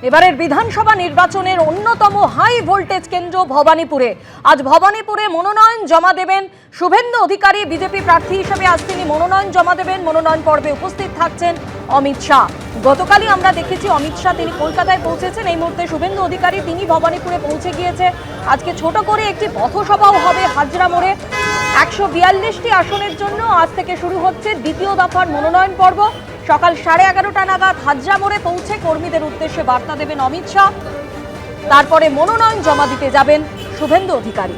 এবারের বিধানসভা নির্বাচনের অন্যতম হাই ভোল্টেজ কেন্দ্র ভবানীপুরে। আজ ভবানীপুরে মনোনয়ন জমা দেবেন শুভেন্দু অধিকারী। বিজেপি প্রার্থী হিসেবে আজ তিনি মনোনয়ন জমা দেবেন। মনোনয়ন পর্বে উপস্থিত থাকছেন অমিত শাহ। গতকালই আমরা দেখেছি অমিত শাহ তিনি কলকাতায় পৌঁছেছেন। এই মুহূর্তে শুভেন্দু অধিকারী তিনি ভবানীপুরে পৌঁছে গিয়েছে। আজকে ছোট করে একটি পথসভাও হবে হাজরা মোড়ে। 142টি আসনের জন্য আজ থেকে শুরু হচ্ছে দ্বিতীয় দফার মনোনয়ন পর্ব। সকাল 11:30টা নাগাদ হাজরা মোড়ে পৌঁছে কর্মীদের উদ্দেশ্যে বার্তা দেবেন অমিত শাহ। তারপরে মনোনয়ন জমা দিতে যাবেন শুভেন্দু অধিকারী।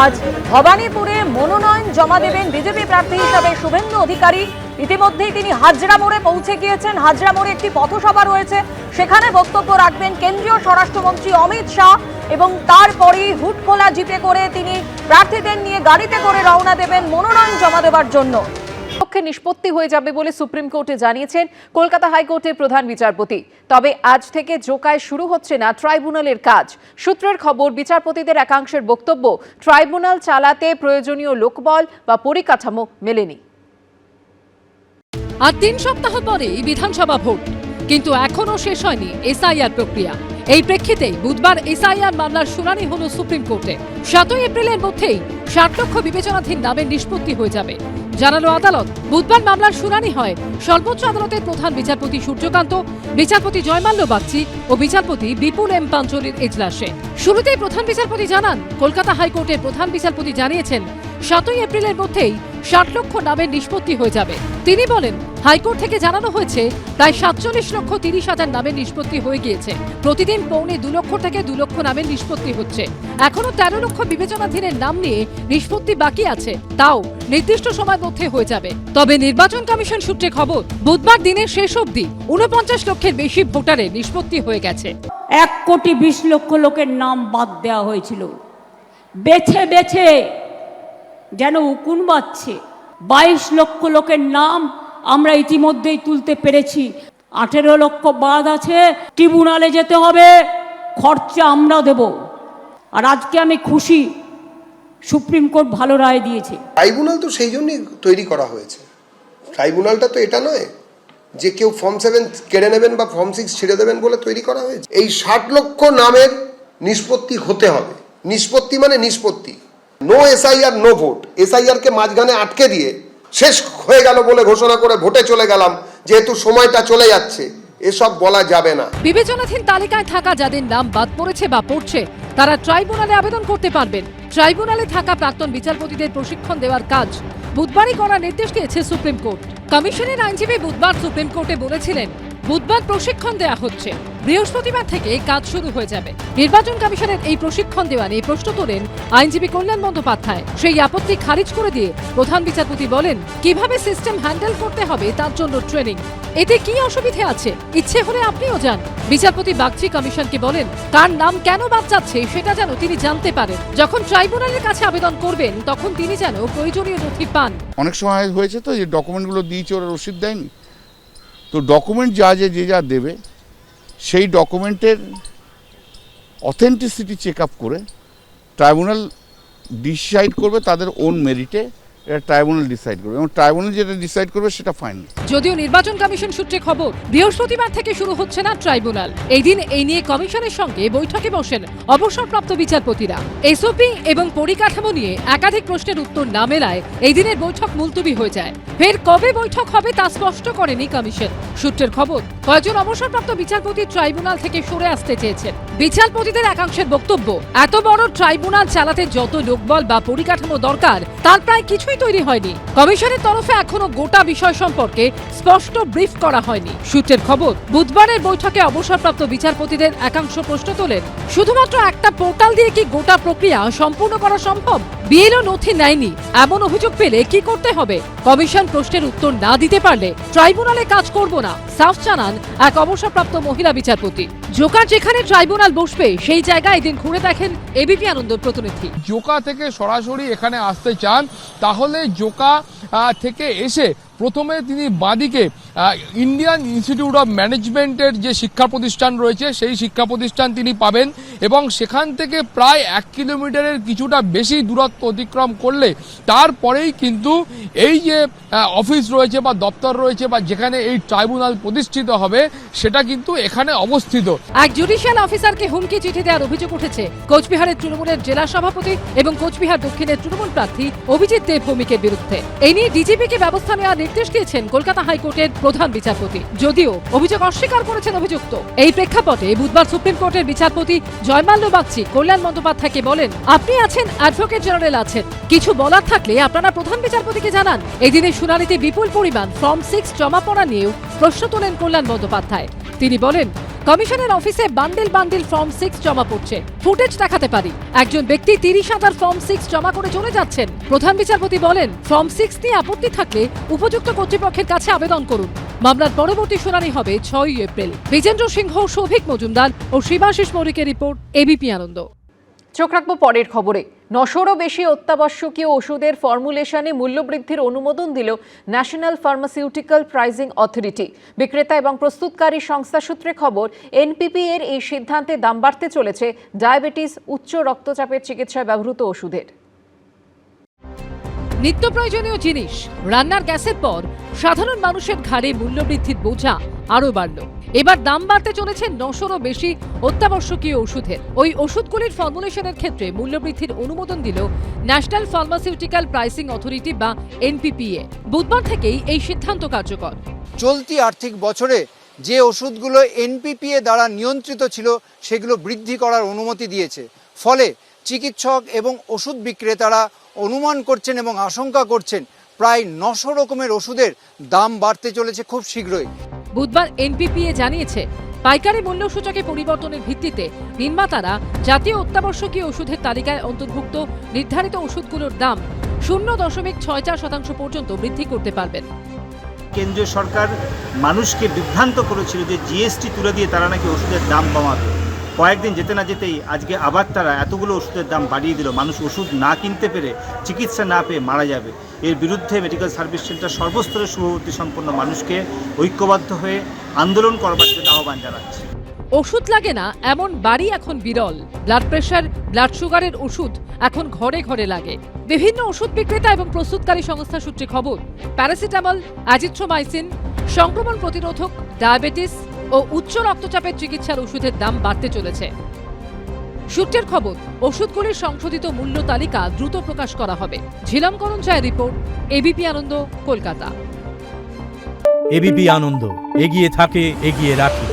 আজ ভবানীপুরে মনোনয়ন জমা দেবেন বিজেপি প্রার্থী হিসাবে শুভেন্দু অধিকারী। ইতিমধ্যেই তিনি হাজরা মোড়ে পৌঁছে গিয়েছেন। হাজরা মোড়ে একটি পথসভা রয়েছে, সেখানে বক্তব্য রাখবেন কেন্দ্রীয় স্বরাষ্ট্রমন্ত্রী অমিত শাহ এবং তারপরেই হুটখোলা জিপে করে তিনি প্রার্থীদের নিয়ে গাড়িতে করে রওনা দেবেন মনোনয়ন জমা দেওয়ার জন্য। পক্ষে নিষ্পত্তি হয়ে যাবে বলে সুপ্রিম কোর্টে জানিয়েছেন কলকাতা হাইকোর্টের প্রধান বিচারপতি। তবে আজ থেকে জোকায় শুরু হচ্ছে না ট্রাইব্যুনালের কাজ। সূত্রের খবর, বিচারপতিদের একাংশের বক্তব্য, ট্রাইব্যুনাল চালাতে প্রয়োজনীয় লোকবল বা পরিকাঠামো মেলেনি। আর 3 সপ্তাহ পরে বিধানসভা ভোট, কিন্তু এখনো শেষ হয়নি এসআইআর প্রক্রিয়া। এই প্রেক্ষিতেই বুধবার এসআইআর মামলার শুনানি হলো সুপ্রিম কোর্টে। 7 এপ্রিলের মধ্যেই 60 লক্ষ বিবেচনাধীন নামের নিষ্পত্তি হয়ে যাবে জানালো আদালত। বুধবার মামলার শুনানি হয় সর্বোচ্চ আদালতের প্রধান বিচারপতি সূর্যকান্ত, বিচারপতি জয়মাল্য বাগচি ও বিচারপতি বিপুল এম পাঞ্চলির এজলাসে। শুরুতেই প্রধান বিচারপতি জানান, কলকাতা হাইকোর্টের প্রধান বিচারপতি জানিয়েছেন 7 এপ্রিলের মধ্যেই 60 লক্ষ নামের নিষ্পত্তি হয়ে যাবে। তিনি বলেন, হাইকোর্ট থেকে জানানো হয়েছে প্রায় 47,30,000 নামের নিষ্পত্তি হয়ে গিয়েছে। প্রতিদিন পৌনে 2 লক্ষ থেকে 2 লক্ষ নামের নিষ্পত্তি হচ্ছে। এখনো 13 লক্ষ বিবেচনাধীনের নাম নিয়ে নিষ্পত্তি বাকি আছে, তাও নির্দিষ্ট সময়ের মধ্যে হয়ে যাবে। তবে নির্বাচন কমিশন সূত্রে খবর, বুধবার দিনের শেষ অবধি 49 লক্ষের বেশি ভোটারের নিষ্পত্তি হয়ে গেছে। 1,20,00,000 লোকের নাম বাদ দেওয়া হয়েছিল। বেছে বেছে যেন উকুন বাজছে। 22 লক্ষ লোকের নাম আমরা ইতিমধ্যেই তুলতে পেরেছি। 18 লক্ষ বাদ আছে, ট্রিব্যুনালে যেতে হবে, খরচা আমরা দেব। আর আজকে আমি খুশি, সুপ্রিম কোর্ট ভালো রায় দিয়েছে। ট্রাইব্যুনাল তো সেই জন্যই তৈরি করা হয়েছে। ট্রাইব্যুনালটা তো এটা নয় যে কেউ ফর্ম 7 কেড়ে নেবেন বা ফর্ম 6 ছেড়ে দেবেন বলে তৈরি করা হয়েছে। এই 60 লক্ষ নামের নিষ্পত্তি হতে হবে। নিষ্পত্তি মানে নিষ্পত্তি, no SIR no vote. SIR কে মাঝখানে আটকে দিয়ে শেষ হয়ে গেল বলে ঘোষণা করে ভোটে চলে গেলাম, যেহেতু সময়টা চলে যাচ্ছে, এসব বলা যাবে না। বিবেচনাধীন তালিকায় থাকা যাদের নাম বাদ পড়েছে বা পড়ছে, তারা ট্রাইব্যুনালে আবেদন করতে পারবেন। ট্রাইব্যুনালে থাকা প্রাক্তন বিচারপতিদের প্রশিক্ষণ দেওয়ার কাজ বুধবারই করার নির্দেশ দিয়েছে সুপ্রিম কোর্ট। কমিশনের আইনজীবী বুধবার সুপ্রিম কোর্টে বলেছিলেন, বুধবার প্রশিক্ষণ দেওয়া হচ্ছে, বৃহস্পতিবার থেকে কাজ শুরু হয়ে যাবে। নির্বাচন কমিশনের এই প্রশিক্ষণ দেওয়া নিয়ে প্রশ্ন তোলেন আইনজীবী কল্যাণ বন্দ্যোপাধ্যায়। সেই আপত্তি খারিজ করে দিয়ে প্রধান বিচারপতি বলেন, কিভাবে সিস্টেম হ্যান্ডেল করতে হবে তার জন্য ট্রেনিং। এতে কি অসুবিধে আছে? ইচ্ছে হলে আপনিও যান। বিচারপতি বাগচি কমিশনকে বলেন, কার নাম কেন বাদ যাচ্ছে সেটা যেন তিনি জানতে পারেন। যখন ট্রাইব্যুনালের কাছে আবেদন করবেন, তখন তিনি যেন প্রয়োজনীয় নথি পান। অনেক সময় হয়েছে তো যে ডকুমেন্টগুলো দিয়েছে, ওরা রসিদ দেয়নি। তো ডকুমেন্ট যে যা দেবে, সেই ডকুমেন্টের অথেন্টিসিটি চেক আপ করে ট্রাইব্যুনাল ডিসাইড করবে তাদের ওন মেরিটে। এটা ট্রাইব্যুনাল ডিসাইড করবে এবং ট্রাইব্যুনাল যেটা ডিসাইড করবে সেটা ফাইনাল। যদিও নির্বাচন কমিশন সূত্রে খবর, বৃহস্পতিবার থেকে শুরু হচ্ছে না ট্রাইব্যুনাল। এই দিন এই নিয়ে কমিশনের সঙ্গে বৈঠকে বসেন অবসরপ্রাপ্ত বিচারপতিরা। এসওপি এবং পরিকাঠামো নিয়ে একাধিক প্রশ্নের উত্তর না মেলায় এই দিনের বৈঠক মুলতবি হয়ে যায়। ফের কবে বৈঠক হবে তা স্পষ্ট করেনি কমিশন। সূত্রের খবর, কয়েকজন অবসরপ্রাপ্ত বিচারপতি ট্রাইব্যুনাল থেকে সরে আসতে চেয়েছেন। বিচারপতিদের একাংশের বক্তব্য, এত বড় ট্রাইব্যুনাল চালাতে যত লোকবল বা পরিকাঠামো দরকার তার প্রায় কিছুই তৈরি হয়নি। কমিশনের তরফে এখনো গোটা বিষয় সম্পর্কে স্পষ্ট ব্রিফ করা হয়নি। সূত্রের খবর, বুধবারের বৈঠকে অবসরপ্রাপ্ত বিচারপতিদের একাংশ প্রশ্ন তোলেন, শুধুমাত্র একটা পোর্টাল দিয়ে কি গোটা প্রক্রিয়া সম্পূর্ণ করা সম্ভব? বিএলও নথি নেয়নি এমন অভিযোগ পেলে কি করতে হবে? কমিশন প্রশ্নের উত্তর না দিতে পারলে ট্রাইব্যুনালে কাজ করব না, সাফ জানান এক অবসরপ্রাপ্ত মহিলা বিচারপতি। জোকার যেখানে ট্রাইব্যুনাল বসবে সেই জায়গায় এদিন ঘুরে দেখেন এবিপি আনন্দর প্রতিনিধি। জোকা থেকে সরাসরি এখানে আসতে চান তাহলে জোকা থেকে এসে প্রথমে তিনি বাঁদিকে ইন্ডিয়ান ইনস্টিটিউট অফ ম্যানেজমেন্টের যে শিক্ষা প্রতিষ্ঠান রয়েছে সেই শিক্ষা প্রতিষ্ঠান তিনি পাবেন এবং সেখান থেকে প্রায় 1 কিলোমিটারের কিছুটা বেশি দূরত্ব অতিক্রম করলে তারপরেই কিন্তু এই যে অফিস রয়েছে বা দপ্তর রয়েছে বা যেখানে এই ট্রাইব্যুনাল প্রতিষ্ঠিত হবে সেটা কিন্তু এখানে অবস্থিত। এক জুডিশিয়াল অফিসারকে হুমকি চিঠি দেওয়ার অভিযোগ উঠেছে কোচবিহারের তৃণমূলের জেলা সভাপতি এবং কোচবিহার দক্ষিণের তৃণমূল প্রার্থী অভিজিৎ দেব ভৌমিকের বিরুদ্ধে। এই নিয়ে ডিজিপিকে ব্যবস্থা নেওয়ার নির্দেশ দিয়েছেন কলকাতা হাইকোর্টের প্রধান বিচারপতি, যদিও অভিযোগ অস্বীকার করেছেন অভিযুক্ত। এই প্রেক্ষাপটে বুধবার সুপ্রিম কোর্টের বিচারপতি জয়মাল্য বাগচি কল্যাণ বন্দ্যোপাধ্যায়কে বলেন, আপনি আছেন, অ্যাডভোকেট জেনারেল আছেন, কিছু বলার থাকলে আপনারা প্রধান বিচারপতিকে জানান। এই দিনের শুনানিতে বিপুল পরিমাণ ফর্ম 6 জমা পড়া নিয়েও প্রশ্ন তোলেন কল্যাণ বন্দ্যোপাধ্যায়। তিনি বলেন, কমিশনের অফিসে বান্ডিল বান্ডিল ফর্ম 6 জমা পড়ছে, ফুটেজ দেখাতে পারি। একজন ব্যক্তি 30,000 ফর্ম 6 জমা করে চলে যাচ্ছেন। প্রধান বিচারপতি বলেন, ফর্ম 6 নিয়ে আপত্তি থাকলে উপযুক্ত কর্তৃপক্ষের কাছে আবেদন করুন। মামলার পরবর্তী শুনানি হবে 6 এপ্রিল। বিজেন্দ্র সিংহ, সৌভিক মজুমদার ও শিবাশিস মৌরিকের রিপোর্ট, এবিপি আনন্দ। চোখ রাখবো পরের খবরে। 900রও বেশি অত্যাবশ্যকীয় ওষুধের ফর্মুলেশনে মূল্যবৃদ্ধির অনুমোদন দিল ন্যাশনাল ফার্মাসিউটিক্যাল প্রাইসিং অথরিটি। বিক্রেতা এবং প্রস্তুতকারী সংস্থা সূত্রে খবর, এনপিপি এর এই সিদ্ধান্তে দাম বাড়তে চলেছে ডায়াবেটিস, উচ্চ রক্তচাপের চিকিৎসায় ব্যবহৃত ওষুধের। নিত্য প্রয়োজনীয় জিনিস, রান্নার গ্যাসের পর সাধারণ মানুষের ঘাড়ে মূল্যবৃদ্ধির বোঝা আরও বাড়ল। এবার দাম বাড়তে চলেছে 900রও বেশি অত্যাবশ্যকীয় ওষুধের। ওই ওষুধগুলির ফর্মুলেশনের ক্ষেত্রে মূল্যবৃদ্ধির অনুমোদন দিল ন্যাশনাল ফার্মাসিউটিক্যাল প্রাইসিং অথরিটি বা এনপিপিএ। বুধবার থেকেই এই সিদ্ধান্ত কার্যকর। চলতি আর্থিক বছরে যে ওষুধগুলো এনপিপিএ দ্বারা নিয়ন্ত্রিত ছিল সেগুলো বৃদ্ধি করার অনুমতি দিয়েছে। ফলে চিকিৎসক এবং ওষুধ বিক্রেতারা অনুমান করছেন এবং আশঙ্কা করছেন প্রায় 900 রকমের ওষুধের দাম বাড়তে চলেছে খুব শীঘ্রই। বুধবার এনপিপিএ জানিয়েছে, পাইকারি মূল্য সূচকে পরিবর্তনের ভিত্তিতে নির্মাতারা জাতীয় অত্যাবশ্যকীয় ওষুধের তালিকায় অন্তর্ভুক্ত নির্ধারিত ওষুধগুলোর দাম 0.64% পর্যন্ত বৃদ্ধি করতে পারবেন। কেন্দ্রীয় সরকার মানুষকে বিভ্রান্ত করেছিল যে জিএসটি তুলে দিয়ে তারা নাকি ওষুধের দাম কমাবে। কয়েকদিন যেতে না যেতেই আজকে আবার তারা এতগুলো ওষুধের দাম বাড়িয়ে দিল। মানুষ ওষুধ না কিনতে পেরে, চিকিৎসা না পেয়ে মারা যাবে। এর বিরুদ্ধে মেডিকেল সার্ভিস সেন্টার সর্বস্তরের শুভবুদ্ধি সম্পন্ন মানুষকে ঐক্যবদ্ধ হয়ে আন্দোলন করবার জন্য আহ্বান জানাচ্ছে। ওষুধ লাগে না এমন বাড়ি এখন বিরল। ব্লাড প্রেশার, ব্লাড সুগারের ওষুধ এখন ঘরে ঘরে লাগে। বিভিন্ন ওষুধ বিক্রেতা এবং প্রস্তুতকারী সংস্থা সূত্রে খবর, প্যারাসিটামল, অ্যাজিথ্রোমাইসিন, সংক্রমণ প্রতিরোধক, ডায়াবেটিস ও উচ্চ রক্তচাপের চিকিৎসার ওষুধের দাম বাড়তে চলেছে। সূত্রের খবর, ওষুধগুলির সংশোধিত মূল্য তালিকা দ্রুত প্রকাশ করা হবে। ঝিলাম করঞ্চায়ের রিপোর্ট, এবিপি আনন্দ, কলকাতা। এবিপি আনন্দ, এগিয়ে থাকে, এগিয়ে রাখে।